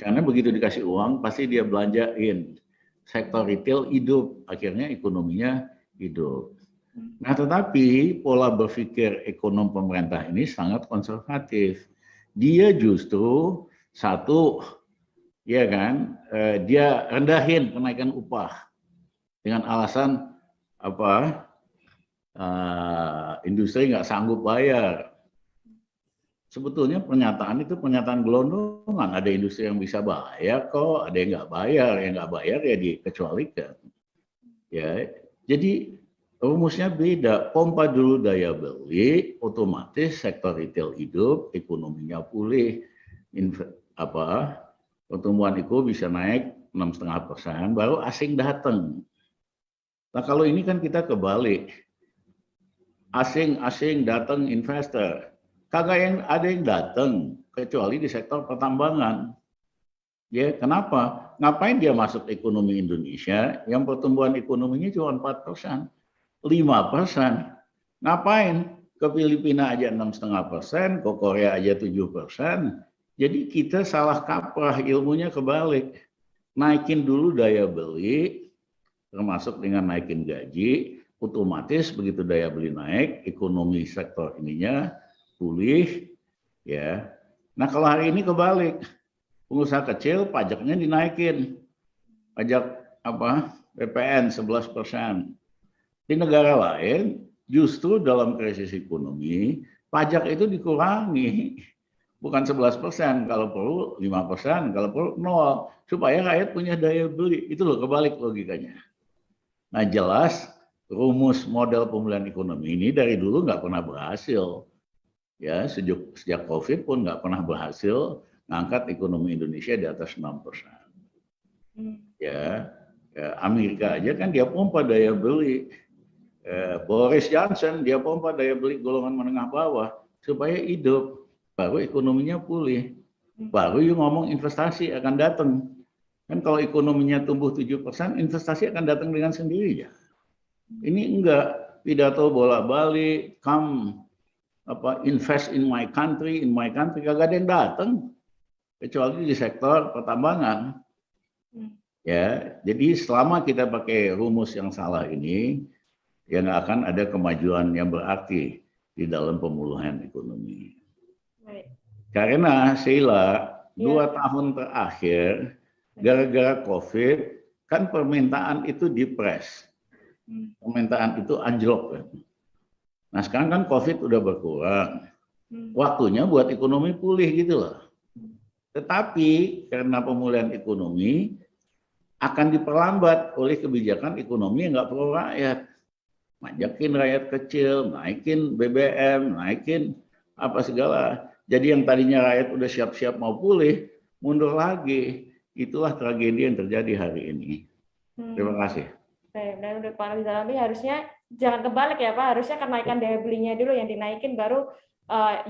karena begitu dikasih uang, pasti dia belanjain. Sektor retail hidup, akhirnya ekonominya hidup. Nah, tetapi pola berpikir ekonom pemerintah ini sangat konservatif. Dia justru satu, ya kan, dia rendahin kenaikan upah dengan alasan apa? Industri nggak sanggup bayar. Sebetulnya pernyataan itu pernyataan gelondongan. Ada industri yang bisa bayar kok, ada yang nggak bayar. Yang nggak bayar ya dikecualikan. Ya, jadi rumusnya beda. Pompa dulu daya beli, otomatis sektor retail hidup, ekonominya pulih, pertumbuhan itu bisa naik 6,5%, baru asing datang. Nah kalau ini kan kita kebalik, asing datang investor, kagak ada yang datang kecuali di sektor pertambangan. Ya, kenapa? Ngapain dia masuk ekonomi Indonesia yang pertumbuhan ekonominya cuma 4%, 5%? Ngapain? Ke Filipina aja 6,5%, ke Korea aja 7%. Jadi kita salah kaprah, ilmunya kebalik. Naikin dulu daya beli, termasuk dengan naikin gaji, otomatis begitu daya beli naik, ekonomi sektor ininya pulih, ya. Nah kalau hari ini kebalik, pengusaha kecil pajaknya dinaikin, pajak PPN 11%. Di negara lain justru dalam krisis ekonomi pajak itu dikurangi, bukan 11%, kalau perlu 5%, kalau perlu 0, supaya rakyat punya daya beli. Itu loh kebalik logikanya. Nah jelas rumus model pemulihan ekonomi ini dari dulu nggak pernah berhasil. Ya, sejak COVID pun nggak pernah berhasil ngangkat ekonomi Indonesia di atas 6%. Ya, Amerika aja kan dia pompa daya beli. Boris Johnson dia pompa daya beli golongan menengah bawah supaya hidup, baru ekonominya pulih. Baru you ngomong investasi akan datang. Kan kalau ekonominya tumbuh 7%, investasi akan datang dengan sendirinya. Ini enggak, pidato bolak-balik, invest in my country, kagak ada yang datang kecuali di sektor pertambangan. Ya, jadi selama kita pakai rumus yang salah ini, ya nggak akan ada kemajuan yang berarti di dalam pemulihan ekonomi. Karena Sheila, 2 tahun terakhir gara-gara COVID kan permintaan itu dipres. Permintaan itu anjlok kan. Nah sekarang kan COVID udah berkurang, waktunya buat ekonomi pulih gitu loh. Tetapi karena pemulihan ekonomi akan diperlambat oleh kebijakan ekonomi yang nggak pro rakyat. Majakin rakyat kecil, naikin BBM, naikin apa segala. Jadi yang tadinya rakyat udah siap-siap mau pulih, mundur lagi. Itulah tragedi yang terjadi hari ini. Terima kasih. Dan udah Pak Rizal harusnya jangan kebalik ya Pak, harusnya kenaikan daya belinya dulu yang dinaikin, baru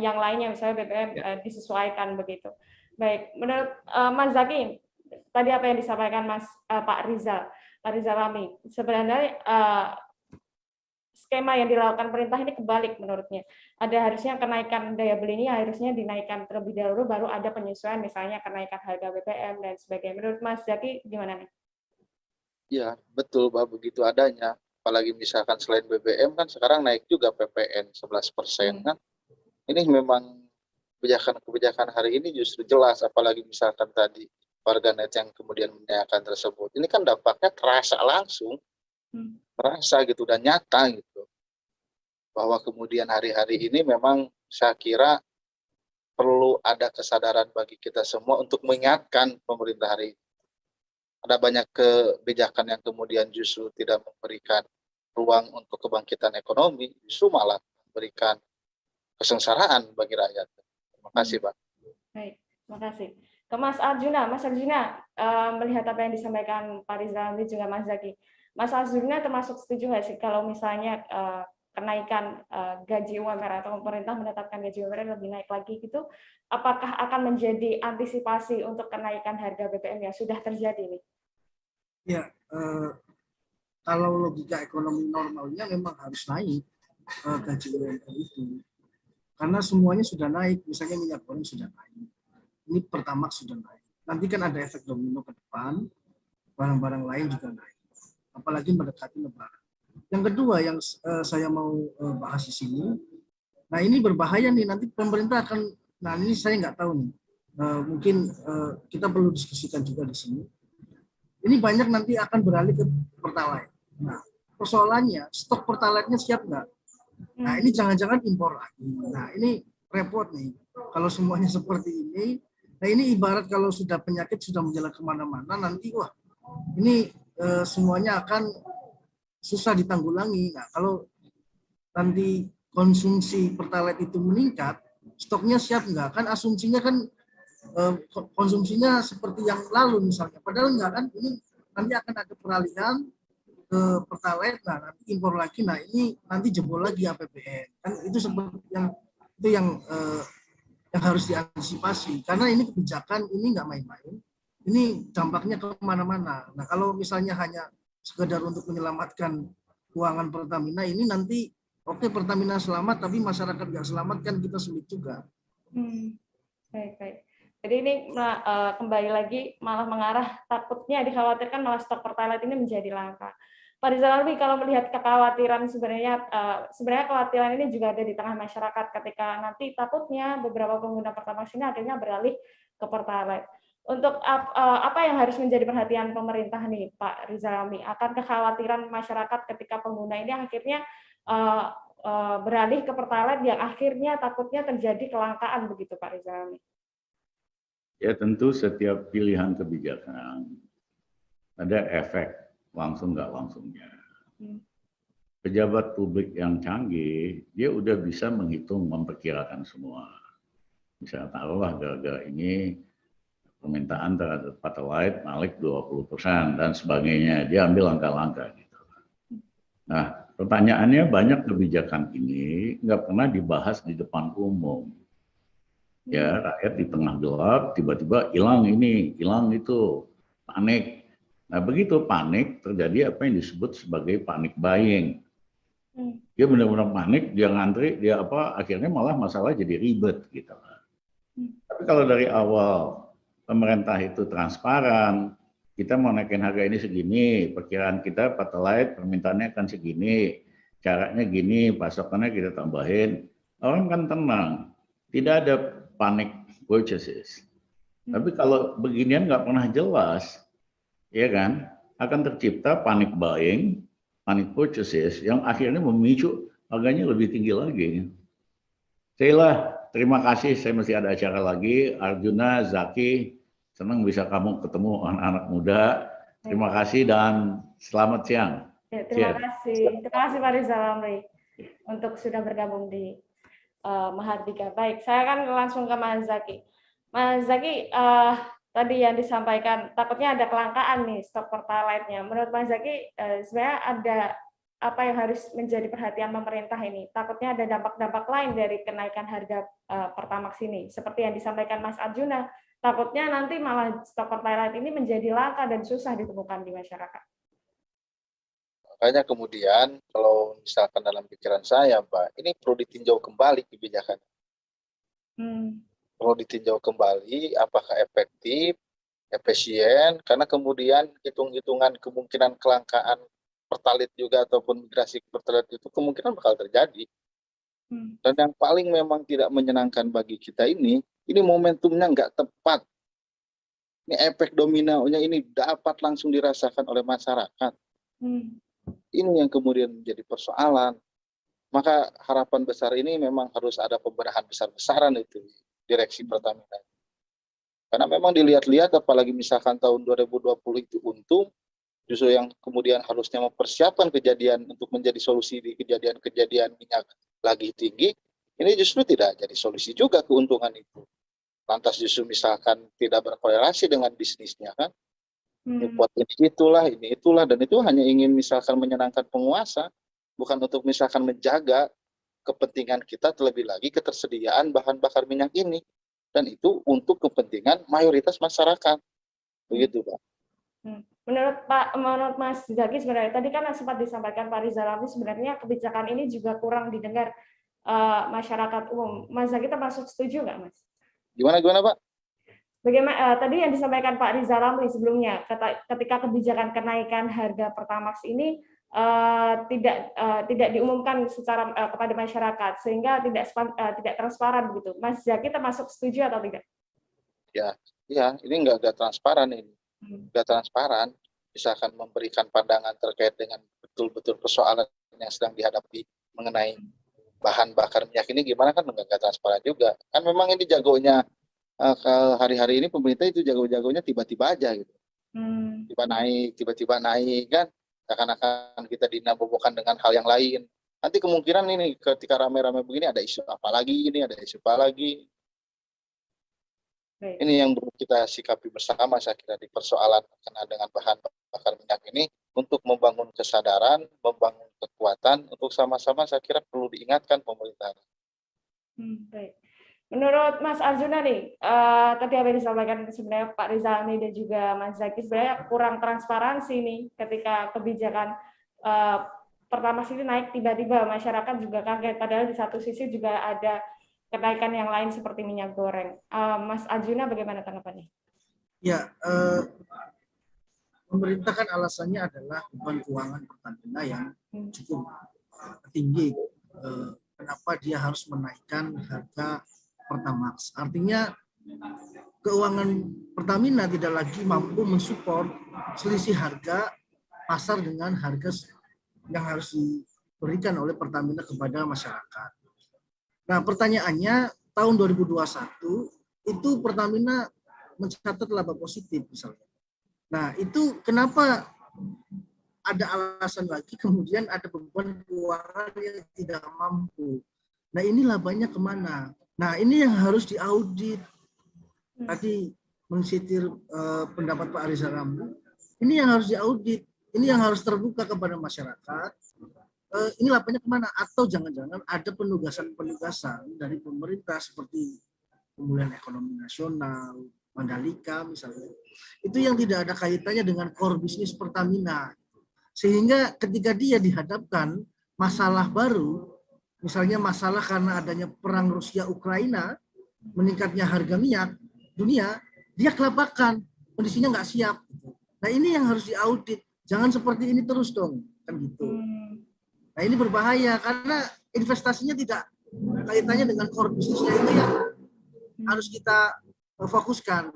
yang lainnya misalnya BBM disesuaikan begitu. Baik, menurut Mas Zaki, tadi apa yang disampaikan Pak Rizal Ramli, sebenarnya skema yang dilakukan pemerintah ini kebalik menurutnya. Ada harusnya kenaikan daya beli ini harusnya dinaikkan terlebih dahulu, baru ada penyesuaian, misalnya kenaikan harga BBM dan sebagainya. Menurut Mas Zaki gimana nih? Ya, betul, Mbak, begitu adanya. Apalagi misalkan selain BBM kan sekarang naik juga PPN 11% kan. Ini memang kebijakan hari ini justru jelas, apalagi misalkan tadi warganet yang kemudian menanyakan tersebut. Ini kan dampaknya terasa langsung, terasa gitu dan nyata gitu. Bahwa kemudian hari-hari ini memang saya kira perlu ada kesadaran bagi kita semua untuk mengingatkan pemerintah hari ini. Ada banyak kebijakan yang kemudian justru tidak memberikan ruang untuk kebangkitan ekonomi, justru malah memberikan kesengsaraan bagi rakyat. Terima kasih, Pak. Baik, terima kasih. Ke Mas Arjuna, melihat apa yang disampaikan Pak Rizal dan juga Mas Zaki. Mas Arjuna termasuk setuju nggak sih kalau misalnya kenaikan gaji UMR atau pemerintah menetapkan gaji UMR lebih naik lagi gitu, apakah akan menjadi antisipasi untuk kenaikan harga BBM yang sudah terjadi nih? Ya, kalau logika ekonomi normalnya memang harus naik gaji UMR itu, karena semuanya sudah naik. Misalnya minyak goreng sudah naik, ini Pertamax sudah naik. Nanti kan ada efek domino ke depan, barang-barang lain juga naik, apalagi mendekati Lebaran. Yang kedua yang saya mau bahas di sini, nah ini berbahaya nih, nanti pemerintah akan, nah ini saya nggak tahu nih, mungkin kita perlu diskusikan juga di sini. Ini banyak nanti akan beralih ke Pertalite. Nah persoalannya stok Pertalite-nya siap nggak? Nah ini jangan-jangan impor lagi. Nah ini repot nih kalau semuanya seperti ini. Nah ini ibarat kalau sudah penyakit sudah menjalar kemana-mana, nanti wah ini semuanya akan susah ditanggulangi. Nah, kalau nanti konsumsi Pertalite itu meningkat, stoknya siap nggak? Kan asumsinya kan konsumsinya seperti yang lalu misalnya. Padahal enggak kan, ini nanti akan ada peralihan ke Pertalite, nah nanti impor lagi, nah ini nanti jebol lagi APBN. Kan itu seperti yang harus diantisipasi, karena ini kebijakan ini nggak main-main, ini dampaknya kemana-mana. Nah kalau misalnya hanya sekedar untuk menyelamatkan keuangan Pertamina, ini nanti oke Pertamina selamat, tapi masyarakat nggak selamat kan kita sulit juga. Baik. Jadi ini kembali lagi malah mengarah, takutnya dikhawatirkan malah stok Pertalite ini menjadi langka. Pak Rizal Ramli, kalau melihat kekhawatiran sebenarnya kekhawatiran ini juga ada di tengah masyarakat ketika nanti takutnya beberapa pengguna Pertamax ini akhirnya beralih ke Pertalite. Untuk apa yang harus menjadi perhatian pemerintah nih, Pak Rizal Ramli, akan kekhawatiran masyarakat ketika pengguna ini akhirnya beralih ke Pertalite yang akhirnya takutnya terjadi kelangkaan begitu, Pak Rizal Ramli? Ya tentu setiap pilihan kebijakan ada efek langsung nggak langsungnya. Pejabat publik yang canggih, dia udah bisa menghitung, memperkirakan semua. Misalnya taruhlah gara-gara ini permintaan terhadap Pertalite naik 20% dan sebagainya. Dia ambil langkah-langkah gitu. Nah, pertanyaannya banyak kebijakan ini nggak pernah dibahas di depan umum. Ya, rakyat di tengah gelap, tiba-tiba hilang ini, hilang itu, panik. Nah, begitu panik, terjadi apa yang disebut sebagai panic buying. Dia benar-benar panik, dia ngantri, dia akhirnya malah masalah jadi ribet gitu. Tapi kalau dari awal pemerintah itu transparan, kita mau naikin harga ini segini, perkiraan kita Pertalite permintaannya akan segini, caranya gini, pasokannya kita tambahin, orang kan tenang, tidak ada panic purchases. Tapi kalau beginian nggak pernah jelas, ya kan, akan tercipta panic buying, panic purchases yang akhirnya memicu harganya lebih tinggi lagi. Sheila, terima kasih, saya masih ada acara lagi. Arjuna, Zaki, senang bisa kamu ketemu anak-anak muda. Terima kasih dan selamat siang. Ya, terima kasih Pak Rizal Ramli untuk sudah bergabung di Mahardika. Baik, saya akan langsung ke Mas Zaki. Mas Zaki, tadi yang disampaikan takutnya ada kelangkaan nih stok Pertalite-nya. Menurut Mas Zaki, sebenarnya ada apa yang harus menjadi perhatian pemerintah ini? Takutnya ada dampak-dampak lain dari kenaikan harga Pertamax ini. Seperti yang disampaikan Mas Arjuna, takutnya nanti malah stok Pertalite ini menjadi langka dan susah ditemukan di masyarakat. Makanya kemudian kalau misalkan dalam pikiran saya, Pak, ini perlu ditinjau kembali kebijakan. Perlu ditinjau kembali apakah efektif, efisien, karena kemudian hitung-hitungan kemungkinan kelangkaan Pertalite juga ataupun migrasi Pertalite itu kemungkinan bakal terjadi. Dan yang paling memang tidak menyenangkan bagi kita ini momentumnya nggak tepat. Ini efek dominonya ini dapat langsung dirasakan oleh masyarakat. Ini yang kemudian menjadi persoalan. Maka harapan besar ini memang harus ada pembenahan besar-besaran itu direksi Pertamina. Karena memang dilihat-lihat apalagi misalkan tahun 2020 itu untung, justru yang kemudian harusnya mempersiapkan kejadian untuk menjadi solusi di kejadian-kejadian minyak lagi tinggi, ini justru tidak jadi solusi juga keuntungan itu. Lantas justru misalkan tidak berkorelasi dengan bisnisnya kan. Import ini itulah, dan itu hanya ingin misalkan menyenangkan penguasa, bukan untuk misalkan menjaga kepentingan kita, terlebih lagi ketersediaan bahan bakar minyak ini, dan itu untuk kepentingan mayoritas masyarakat, begitu Pak. Menurut Mas Zaki sebenarnya tadi kan sempat disampaikan Pak Rizal Ramli, sebenarnya kebijakan ini juga kurang didengar masyarakat umum. Mas Zaki termasuk setuju nggak, Mas? Gimana Pak? Bagaimana tadi yang disampaikan Pak Rizal Ramli sebelumnya, ketika kebijakan kenaikan harga Pertamax ini tidak diumumkan secara kepada masyarakat sehingga tidak transparan begitu. Mas Zaki termasuk setuju atau tidak? Ya, ini nggak transparan ini, nggak transparan. Misalkan memberikan pandangan terkait dengan betul-betul persoalan yang sedang dihadapi mengenai bahan bakar minyak ini gimana kan nggak transparan juga. Kan memang ini jagonya. Hari-hari ini pemerintah itu jago-jagonya tiba-tiba aja gitu, tiba-tiba naik kan, akan kita dinabobokan dengan hal yang lain. Nanti kemungkinan ini ketika rame-rame begini ada isu apa lagi, ini ada isu apa lagi. Baik. Ini yang perlu kita sikapi bersama saya kira di persoalan terkait dengan bahan bakar minyak ini, untuk membangun kesadaran, membangun kekuatan, untuk sama-sama saya kira perlu diingatkan pemerintah. Baik. Menurut Mas Arjuna nih, tadi apa yang disampaikan sebenarnya Pak Rizalmi dan juga Mas Zaki, sebenarnya kurang transparansi nih ketika kebijakan Pertamax ini naik tiba-tiba, masyarakat juga kaget, padahal di satu sisi juga ada kenaikan yang lain seperti minyak goreng. Mas Arjuna, bagaimana tanggapannya? Ya, pemerintah kan alasannya adalah beban keuangan Pertamina yang cukup tinggi. Kenapa dia harus menaikkan harga Pertamax? Artinya keuangan Pertamina tidak lagi mampu mensupport selisih harga pasar dengan harga yang harus diberikan oleh Pertamina kepada masyarakat. Nah, pertanyaannya tahun 2021 itu Pertamina mencatat laba positif misalnya. Nah, itu kenapa ada alasan lagi kemudian ada beban keuangan yang tidak mampu. Nah, ini labanya kemana? Nah, ini yang harus diaudit. Tadi mensitir pendapat Pak Rizal Ramli, ini yang harus diaudit. Ini yang harus terbuka kepada masyarakat. Ini labanya kemana? Atau jangan-jangan ada penugasan-penugasan dari pemerintah seperti pemulihan ekonomi nasional, Mandalika misalnya. Itu yang tidak ada kaitannya dengan core bisnis Pertamina. Sehingga ketika dia dihadapkan masalah baru, misalnya masalah karena adanya perang Rusia-Ukraina, meningkatnya harga minyak dunia, dia kelabakan, kondisinya nggak siap. Nah, ini yang harus diaudit. Jangan seperti ini terus dong, kan gitu. Nah, ini berbahaya karena investasinya tidak kaitannya dengan core bisnisnya, itu yang harus kita fokuskan.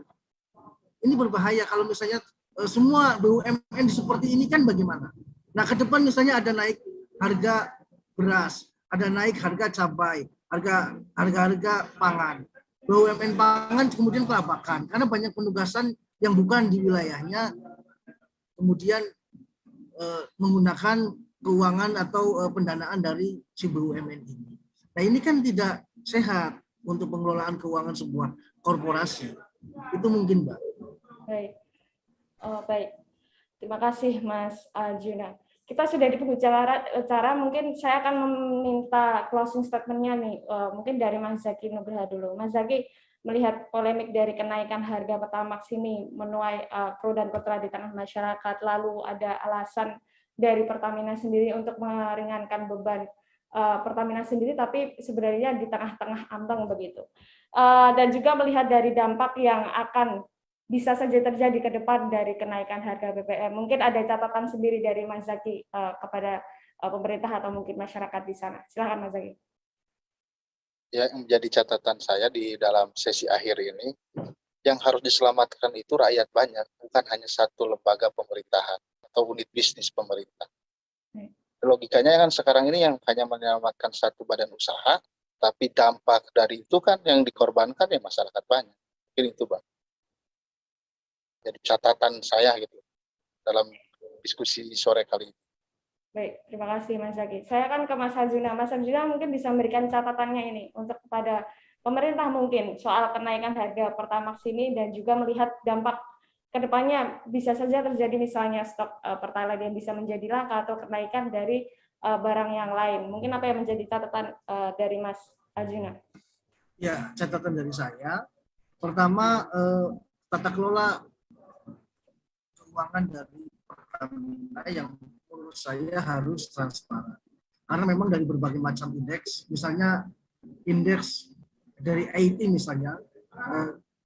Ini berbahaya kalau misalnya semua BUMN seperti ini, kan bagaimana? Nah, ke depan misalnya ada naik harga beras, ada naik harga cabai, harga pangan. BUMN pangan kemudian kelabakan karena banyak penugasan yang bukan di wilayahnya, kemudian menggunakan keuangan atau pendanaan dari si BUMN ini. Nah, ini kan tidak sehat untuk pengelolaan keuangan sebuah korporasi. Itu mungkin, Mbak. Baik. Baik. Terima kasih, Mas Arjuna. Kita sudah di penghujung acara, mungkin saya akan meminta closing statement-nya nih, mungkin dari Mas Zaki Nugraha dulu. Mas Zaki, melihat polemik dari kenaikan harga Pertamax ini menuai pro dan kontra di tengah masyarakat, lalu ada alasan dari Pertamina sendiri untuk meringankan beban Pertamina sendiri, tapi sebenarnya di tengah-tengah ambang begitu. Dan juga melihat dari dampak yang akan bisa saja terjadi ke depan dari kenaikan harga BBM. Mungkin ada catatan sendiri dari Mas Zaki kepada pemerintah atau mungkin masyarakat di sana. Silakan Mas Zaki. Ya, yang menjadi catatan saya di dalam sesi akhir ini, yang harus diselamatkan itu rakyat banyak, bukan hanya satu lembaga pemerintahan atau unit bisnis pemerintah. Logikanya kan sekarang ini yang hanya menyelamatkan satu badan usaha, tapi dampak dari itu kan yang dikorbankan ya masyarakat banyak. Mungkin itu, Bang. Jadi catatan saya gitu dalam diskusi sore kali ini. Baik, terima kasih Mas Zaki. Saya akan ke Mas Arjuna. Mas Arjuna mungkin bisa memberikan catatannya ini untuk kepada pemerintah mungkin soal kenaikan harga Pertamax ini dan juga melihat dampak ke depannya bisa saja terjadi misalnya stok Pertalite yang bisa menjadi langka atau kenaikan dari barang yang lain. Mungkin apa yang menjadi catatan dari Mas Arjuna? Ya, catatan dari saya. Pertama, tata kelola keuangan dari Pertamina yang menurut saya harus transparan. Karena memang dari berbagai macam indeks, misalnya indeks dari IT misalnya,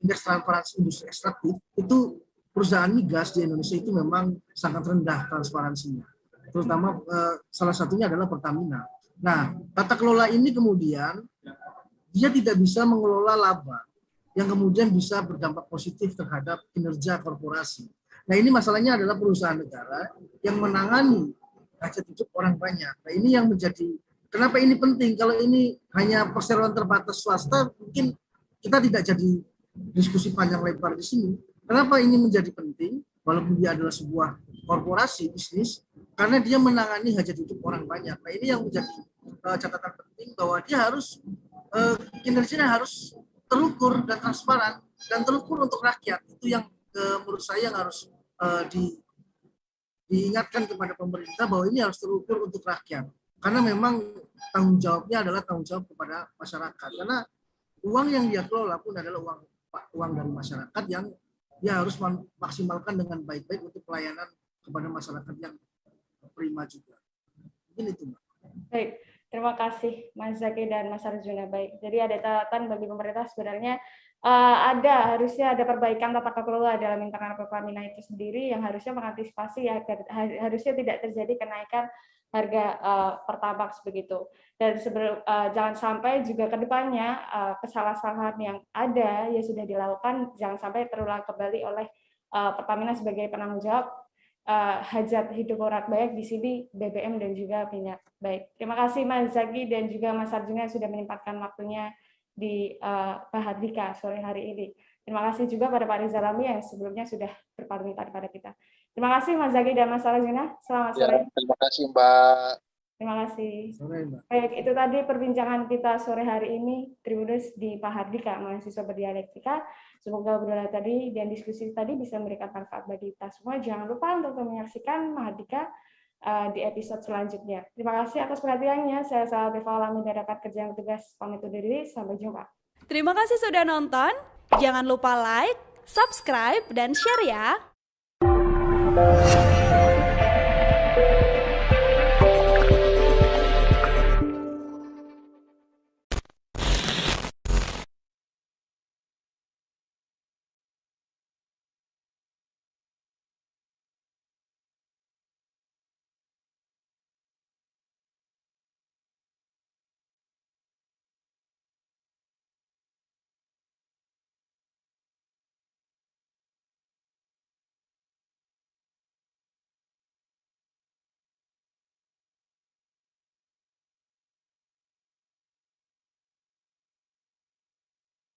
indeks transparansi industri ekstraktif, itu perusahaan migas di Indonesia itu memang sangat rendah transparansinya. Terutama salah satunya adalah Pertamina. Nah, tata kelola ini kemudian dia tidak bisa mengelola laba yang kemudian bisa berdampak positif terhadap kinerja korporasi. Nah, ini masalahnya adalah perusahaan negara yang menangani hajat hidup orang banyak. Nah, ini yang menjadi, kenapa ini penting? Kalau ini hanya perseroan terbatas swasta, mungkin kita tidak jadi diskusi panjang lebar di sini. Kenapa ini menjadi penting? Walaupun dia adalah sebuah korporasi bisnis, karena dia menangani hajat hidup orang banyak. Nah, ini yang menjadi catatan penting bahwa dia harus kinerjanya harus terukur dan transparan. dan terukur untuk rakyat. Itu yang menurut saya yang harus diingatkan kepada pemerintah bahwa ini harus terukur untuk rakyat. Karena memang tanggung jawabnya adalah tanggung jawab kepada masyarakat. Karena uang yang dia kelola pun adalah uang dari masyarakat yang dia harus maksimalkan dengan baik-baik untuk pelayanan kepada masyarakat yang prima juga. Mungkin itu, Mbak. Baik, terima kasih Mas Zaki dan Mas Arjuna. Baik, jadi ada catatan bagi pemerintah sebenarnya harusnya ada perbaikan tata kelola dalam internal Pertamina itu sendiri yang harusnya mengantisipasi agar harusnya tidak terjadi kenaikan harga Pertamax begitu. Dan jangan sampai juga ke depannya kesalahan yang ada yang sudah dilakukan jangan sampai terulang kembali oleh Pertamina sebagai penanggung jawab hajat hidup orang baik di sini BBM dan juga minyak. Baik, terima kasih Mas Zaki dan juga Mas Arjuna sudah menyempatkan waktunya di Mahardika sore hari ini. Terima kasih juga pada Pak Rizal Ramli yang sebelumnya sudah berpartisipasi kepada kita. Terima kasih Mas Zaki dan Mas Arjuna. Selamat sore. Terima kasih Mbak. Terima kasih. Sore, Mbak. Baik, itu tadi perbincangan kita sore hari ini Tribuners di Mahardika, mahasiswa berdialektika. Semoga obrolan tadi dan diskusi tadi bisa memberikan manfaat bagi kita semua. Jangan lupa untuk menyaksikan Mahardika di episode selanjutnya. Terima kasih atas perhatiannya. Saya Salatifah Alami dari Rapat Kerja yang Bertugas pamit undur diri. Sampai jumpa. Terima kasih sudah nonton. Jangan lupa like, subscribe, dan share ya.